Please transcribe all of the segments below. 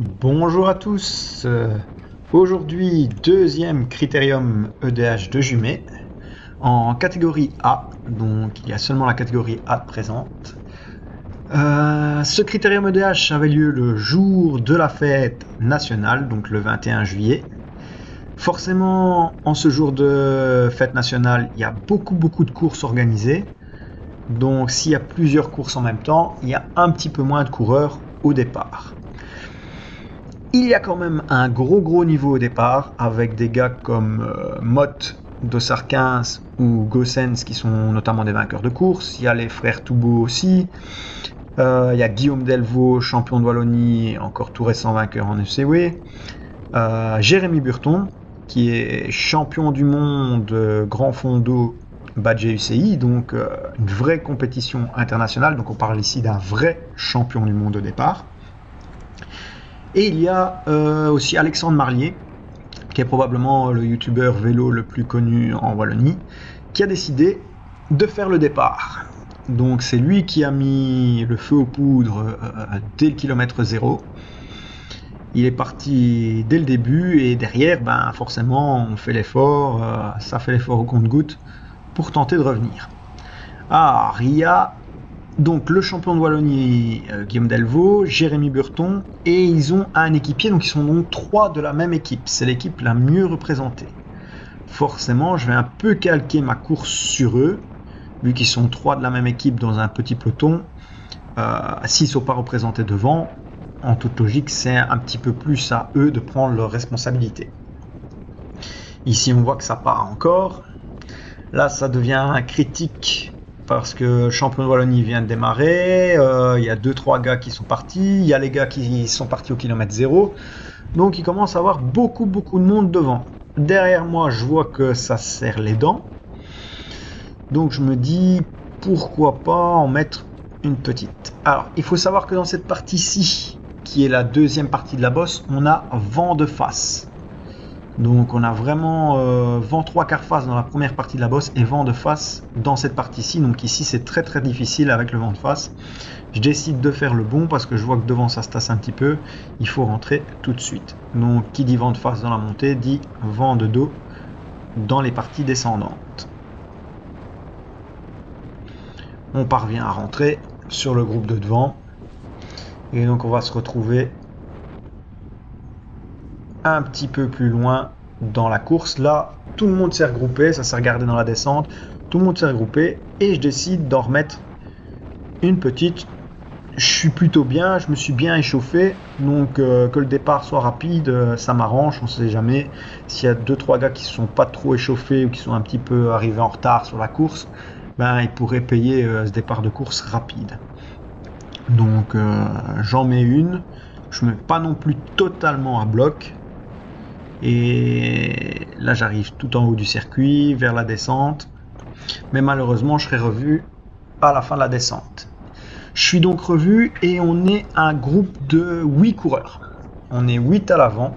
Bonjour à tous. Aujourd'hui, deuxième critérium EDH de Jumet en catégorie A. Donc, il y a seulement la catégorie A présente. Ce critérium EDH avait lieu le jour de la fête nationale, donc le 21 juillet. Forcément, en ce jour de fête nationale, il y a beaucoup de courses organisées. Donc, s'il y a plusieurs courses en même temps, il y a un petit peu moins de coureurs au départ. Il y a quand même un gros niveau au départ, avec des gars comme Mott, Dossard 15 ou Gossens qui sont notamment des vainqueurs de course. Il y a les frères Toubeau aussi. Il y a Guillaume Delvaux, champion de Wallonie, encore tout récent vainqueur en UCW. Jérémy Burton, qui est champion du monde grand fondo badge UCI, donc une vraie compétition internationale. Donc on parle ici d'un vrai champion du monde au départ. Et il y a aussi Alexandre Marlier, qui est probablement le youtubeur vélo le plus connu en Wallonie, qui a décidé de faire le départ. Donc c'est lui qui a mis le feu aux poudres dès le kilomètre 0. Il est parti dès le début et derrière, forcément, on fait l'effort, ça fait l'effort au compte-gouttes pour tenter de revenir. Il y a donc le champion de Wallonie, Guillaume Delvaux, Jérémy Burton, et ils ont un équipier, donc ils sont donc 3 de la même équipe. C'est l'équipe la mieux représentée. Forcément, je vais un peu calquer ma course sur eux, vu qu'ils sont 3 de la même équipe dans un petit peloton. S'ils ne sont pas représentés devant, en toute logique, c'est un petit peu plus à eux de prendre leurs responsabilités. Ici, on voit que ça part encore. Là, ça devient critique parce que le champion de Wallonie vient de démarrer. Il y a 2-3 gars qui sont partis. Il y a les gars qui sont partis au kilomètre 0. Donc, il commence à avoir beaucoup de monde devant. Derrière moi, je vois que ça serre les dents. Donc, je me dis, pourquoi pas en mettre une petite. Alors, il faut savoir que dans cette partie-ci, qui est la deuxième partie de la bosse, on a vent de face. Donc on a vraiment vent 3/4 face dans la première partie de la bosse et vent de face dans cette partie-ci. Donc ici c'est très difficile avec le vent de face. Je décide de faire le bon parce que je vois que devant ça se tasse un petit peu. Il faut rentrer tout de suite. Donc qui dit vent de face dans la montée dit vent de dos dans les parties descendantes. On parvient à rentrer sur le groupe de devant. Et donc on va se retrouver un petit peu plus loin dans la course. Là, tout le monde s'est regroupé, ça s'est regardé dans la descente, tout le monde s'est regroupé et je décide d'en remettre une petite. Je suis plutôt bien, je me suis bien échauffé, donc que le départ soit rapide, ça m'arrange, on ne sait jamais. S'il y a 2-3 gars qui ne sont pas trop échauffés ou qui sont un petit peu arrivés en retard sur la course, ils pourraient payer ce départ de course rapide. Donc j'en mets une, je ne mets pas non plus totalement à bloc. Et là j'arrive tout en haut du circuit, vers la descente. Mais malheureusement je serai revu à la fin de la descente. Je suis donc revu et on est un groupe de 8 coureurs. On est 8 à l'avant.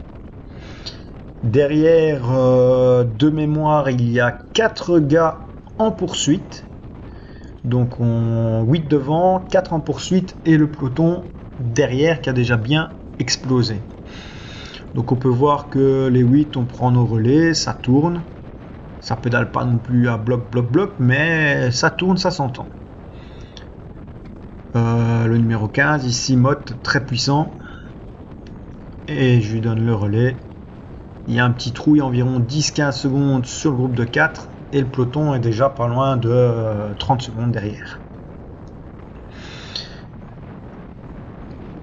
Derrière, de mémoire, il y a 4 gars en poursuite. Donc 8 devant, 4 en poursuite et le peloton derrière qui a déjà bien explosé. Donc on peut voir que les 8, on prend nos relais, ça tourne. Ça pédale pas non plus à bloc, mais ça tourne, ça s'entend. Le numéro 15, ici Mott, très puissant. Et je lui donne le relais. Il y a un petit trou, il y a environ 10-15 secondes sur le groupe de 4. Et le peloton est déjà pas loin de 30 secondes derrière.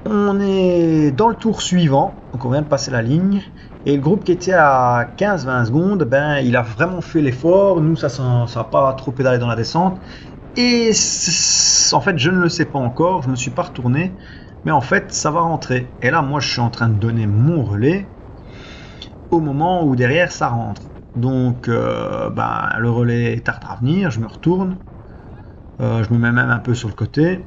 On est dans le tour suivant, donc on vient de passer la ligne, et le groupe qui était à 15-20 secondes, il a vraiment fait l'effort. Nous, ça n'a pas trop pédalé dans la descente, et en fait, je ne le sais pas encore, je ne me suis pas retourné, mais en fait, ça va rentrer. Et là, moi, je suis en train de donner mon relais au moment où derrière, ça rentre. Donc, le relais tarde à venir, je me retourne, je me mets même un peu sur le côté.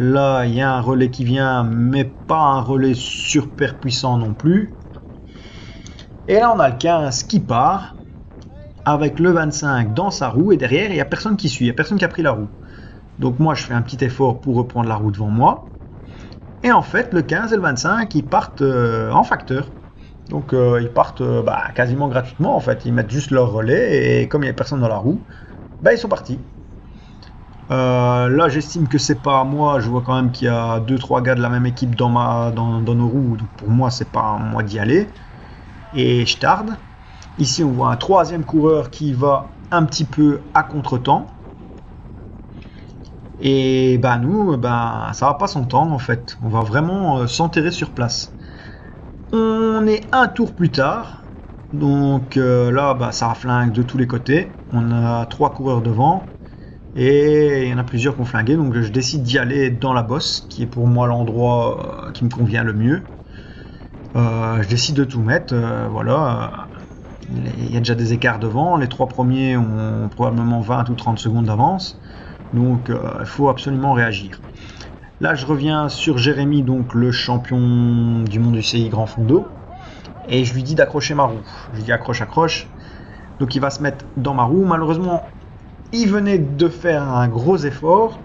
Là, il y a un relais qui vient, mais pas un relais super puissant non plus. Et là, on a le 15 qui part, avec le 25 dans sa roue, et derrière, il n'y a personne qui suit, il n'y a personne qui a pris la roue. Donc moi, je fais un petit effort pour reprendre la roue devant moi. Et en fait, le 15 et le 25, ils partent en facteur. Donc ils partent quasiment gratuitement en fait. Ils mettent juste leur relais et comme il n'y a personne dans la roue, ils sont partis. Là, j'estime que c'est pas à moi. Je vois quand même qu'il y a 2-3 gars de la même équipe dans nos roues. Donc pour moi, c'est pas à moi d'y aller. Et je tarde. Ici, on voit un troisième coureur qui va un petit peu à contre-temps. Et nous, ça va pas son temps en fait. On va vraiment s'enterrer sur place. On est un tour plus tard. Donc là, ça flingue de tous les côtés. On a 3 coureurs devant. Et il y en a plusieurs qui ont flingué. Donc je décide d'y aller dans la bosse, qui est pour moi l'endroit qui me convient le mieux. Je décide de tout mettre. Voilà. Il y a déjà des écarts devant. Les 3 premiers ont probablement 20 ou 30 secondes d'avance. Donc il faut absolument réagir. Là, je reviens sur Jérémy, donc le champion du monde UCI Grand Fondo. Et je lui dis d'accrocher ma roue. Je lui dis accroche. Donc il va se mettre dans ma roue. Malheureusement, il venait de faire un gros effort.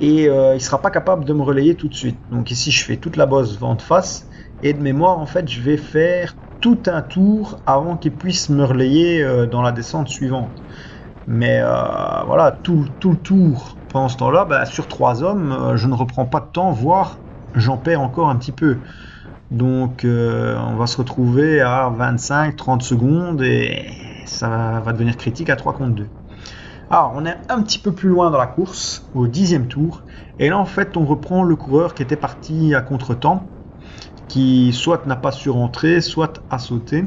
Et il ne sera pas capable de me relayer tout de suite. Donc ici, je fais toute la bosse vent de face. Et de mémoire, en fait, je vais faire tout un tour avant qu'il puisse me relayer dans la descente suivante. Mais voilà, tout le tour pendant ce temps-là, sur 3 hommes, je ne reprends pas de temps, voire j'en perds encore un petit peu. Donc on va se retrouver à 25-30 secondes et ça va devenir critique à 3 contre 2. Alors on est un petit peu plus loin dans la course, au 10e tour, et là en fait on reprend le coureur qui était parti à contre-temps, qui soit n'a pas su rentrer, soit a sauté.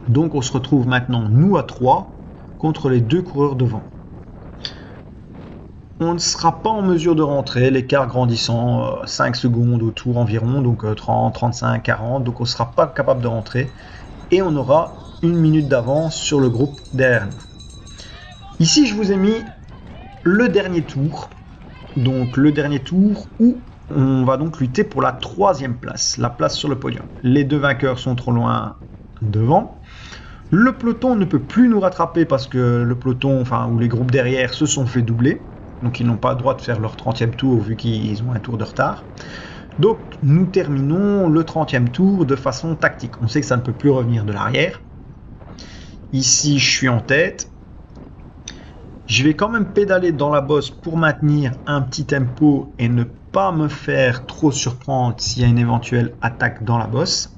Donc on se retrouve maintenant nous à 3 contre les 2 coureurs devant. On ne sera pas en mesure de rentrer, l'écart grandissant 5 secondes au tour environ, donc 30, 35, 40, donc on ne sera pas capable de rentrer et on aura 1 minute d'avance sur le groupe derrière nous. Ici je vous ai mis le dernier tour, donc le dernier tour où on va donc lutter pour la 3e place, la place sur le podium. Les 2 vainqueurs sont trop loin devant. Le peloton ne peut plus nous rattraper parce que le peloton, ou les groupes derrière se sont fait doubler. Donc ils n'ont pas le droit de faire leur 30e tour vu qu'ils ont un tour de retard. Donc nous terminons le 30e tour de façon tactique. On sait que ça ne peut plus revenir de l'arrière. Ici je suis en tête. Je vais quand même pédaler dans la bosse pour maintenir un petit tempo et ne pas me faire trop surprendre s'il y a une éventuelle attaque dans la bosse.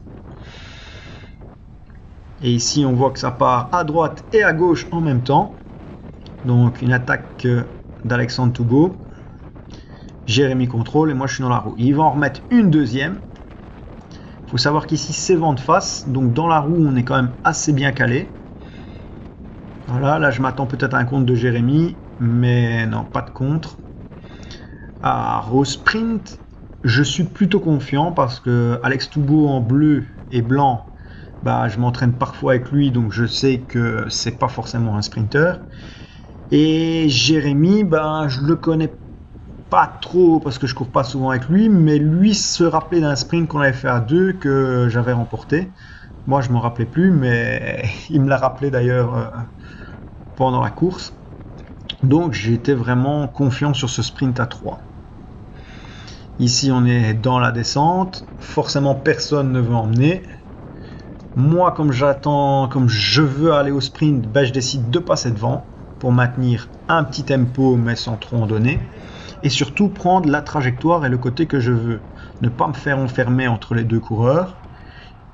Et ici on voit que ça part à droite et à gauche en même temps. Donc une attaque d'Alexandre Toubeau. Jérémy contrôle et moi je suis dans la roue. Il va en remettre une deuxième. Il faut savoir qu'ici c'est vent de face. Donc dans la roue on est quand même assez bien calé. Voilà, là je m'attends peut-être à un contre de Jérémy. Mais non, pas de contre. Au sprint, je suis plutôt confiant parce que Alex Toubeau en bleu et blanc, je m'entraîne parfois avec lui, donc je sais que c'est pas forcément un sprinter. Et Jérémy, je le connais pas trop parce que je cours pas souvent avec lui, mais lui se rappelait d'un sprint qu'on avait fait à 2 que j'avais remporté. Moi je me rappelais plus, mais il me l'a rappelé d'ailleurs pendant la course. Donc j'étais vraiment confiant sur ce sprint à 3. Ici on est dans la descente, forcément personne ne veut emmener. Moi comme je veux aller au sprint, je décide de passer devant pour maintenir un petit tempo mais sans trop en donner. Et surtout prendre la trajectoire et le côté que je veux. Ne pas me faire enfermer entre les 2 coureurs.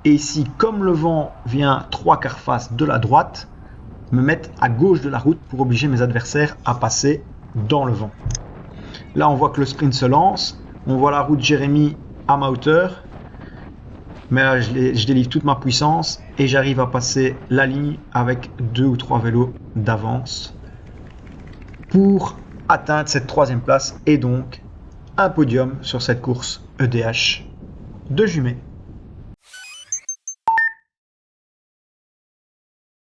Et ici comme le vent vient 3/4 face de la droite, me mettre à gauche de la route pour obliger mes adversaires à passer dans le vent. Là on voit que le sprint se lance. On voit la route de Jérémy à ma hauteur. Mais là, je délivre toute ma puissance et j'arrive à passer la ligne avec 2 ou 3 vélos d'avance pour atteindre cette 3e place et donc un podium sur cette course EDH de Jumet.